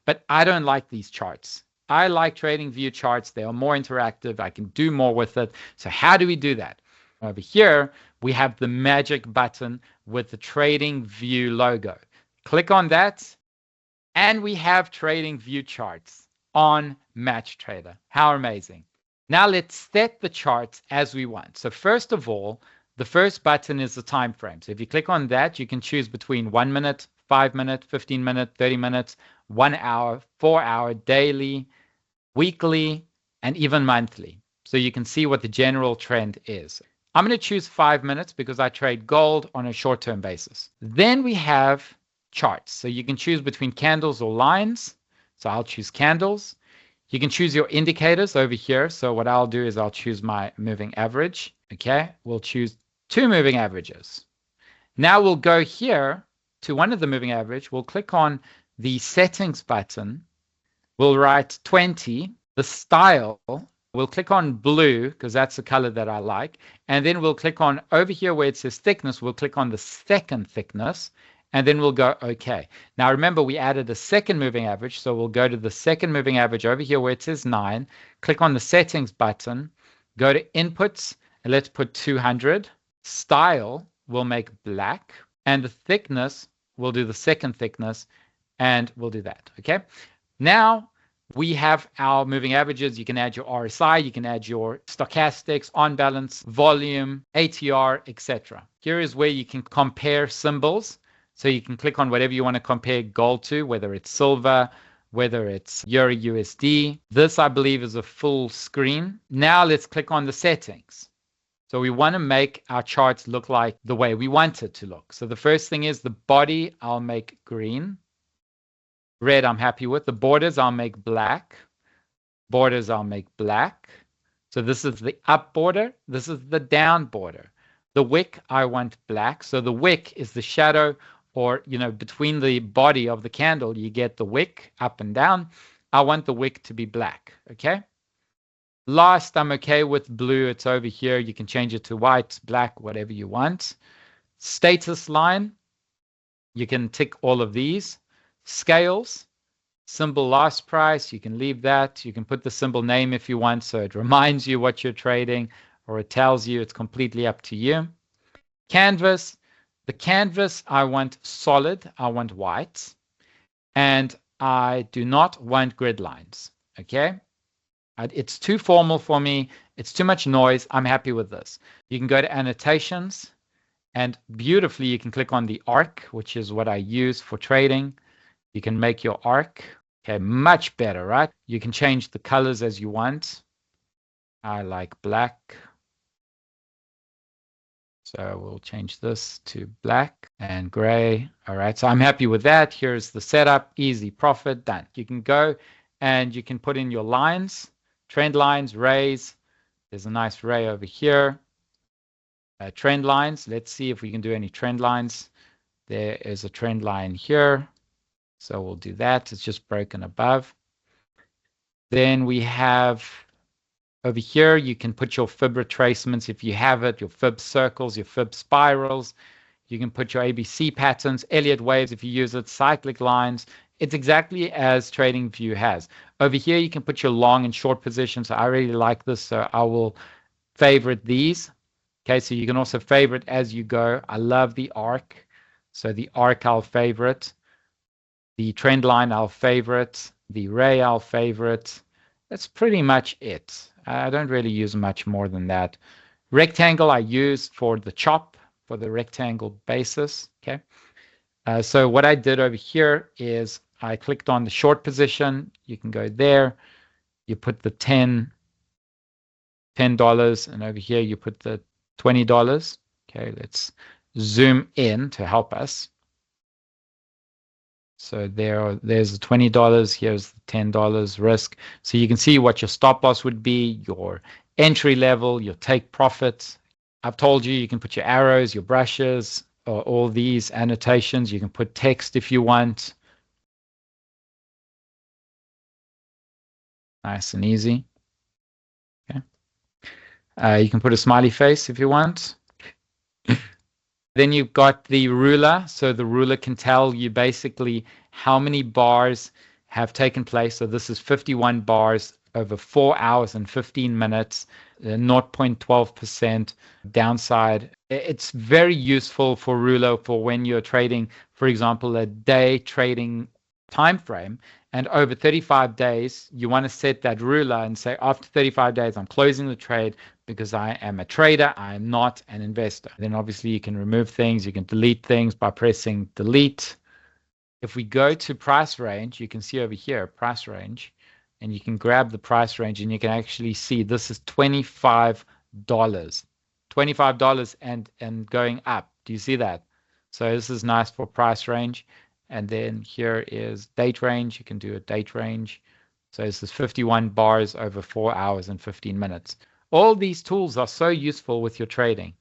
But I don't like these charts. I like TradingView charts. They are more interactive. I can do more with it. So how do we do that? Over here, we have the magic button with the TradingView logo. Click on that, and we have TradingView charts on Match Trader. How amazing. Now let's set the charts as we want. So first of all, the first button is the time frame. So if you click on that, you can choose between 1 minute, 5 minute, 15 minute, 30 minutes, 1 hour, 4 hour, daily, weekly, and even monthly. So you can see what the general trend is. I'm going to choose 5 minutes because I trade gold on a short-term basis. Then we have charts. So you can choose between candles or lines. So I'll choose candles. You can choose your indicators over here. So what I'll do is I'll choose my moving average. Okay, we'll choose 2 moving averages. Now we'll go here to one of the moving average. We'll click on the settings button. We'll write 20. The style, we'll click on blue because that's the color that I like. And then we'll click on over here where it says thickness. We'll click on the second thickness. And then we'll go OK. Now remember, we added a second moving average. So we'll go to the second moving average over here where it says 9. Click on the settings button. Go to inputs. And let's put 200. Style we'll make black. And the thickness, we'll do the second thickness. And we'll do that. OK. Now we have our moving averages. You can add your RSI. You can add your stochastics, on balance, volume, ATR, etc. Here is where you can compare symbols. So you can click on whatever you want to compare gold to, whether it's silver, whether it's Euro USD. This, I believe, is a full screen. Now let's click on the settings. So we want to make our charts look like the way we want it to look. So the first thing is the body, I'll make green. Red, I'm happy with. The borders, I'll make black. Borders, I'll make black. So this is the up border. This is the down border. The wick, I want black. So the wick is the shadow, or, between the body of the candle, you get the wick up and down. I want the wick to be black, okay? Last, I'm okay with blue. It's over here. You can change it to white, black, whatever you want. Status line, you can tick all of these. Scales, symbol last price, you can leave that. You can put the symbol name if you want, so it reminds you what you're trading, or it tells you. It's completely up to you. Canvas, the canvas, I want solid, I want white, and I do not want grid lines, okay? It's too formal for me. It's too much noise. I'm happy with this. You can go to annotations, and beautifully you can click on the arc, which is what I use for trading. You can make your arc, okay, much better, right? You can change the colors as you want. I like black. So we'll change this to black and gray. All right, so I'm happy with that. Here's the setup, easy profit, done. You can go and you can put in your lines, trend lines, rays. There's a nice ray over here. Trend lines, let's see if we can do any trend lines. There is a trend line here. So we'll do that. It's just broken above. Then we have over here, you can put your fib retracements if you have it, your fib circles, your fib spirals. You can put your ABC patterns, Elliott waves if you use it, cyclic lines. It's exactly as TradingView has. Over here, you can put your long and short positions. So I really like this, so I will favorite these. Okay, so you can also favorite as you go. I love the arc. So the arc I'll favorite. The trend line I'll favorite. The ray I'll favorite. That's pretty much it. I don't really use much more than that. Rectangle I use for the chop, for the rectangle basis. Okay. So what I did over here is I clicked on the short position. You can go there. You put the $10, and over here you put the $20. Okay, let's zoom in to help us. So there's the $20. Here's the $10 risk. So you can see what your stop loss would be, your entry level, your take profit. I've told you can put your arrows, your brushes, or all these annotations. You can put text if you want. Nice and easy. Okay. You can put a smiley face if you want. Then you've got the ruler. So the ruler can tell you basically how many bars, have taken place. So this is 51 bars over 4 hours and 15 minutes, 0.12% downside. It's very useful for ruler for when you're trading, for example, a day trading time frame, and over 35 days you want to set that ruler and say, after 35 days I'm closing the trade because I am a trader, I am not an investor. Then obviously you can remove things, you can delete things by pressing delete. If we go to price range, you can see over here price range, and you can grab the price range and you can actually see this is $25. $25 and going up. Do you see that? So this is nice for price range. And then here is date range. You can do a date range. So this is 51 bars over 4 hours and 15 minutes. All these tools are so useful with your trading.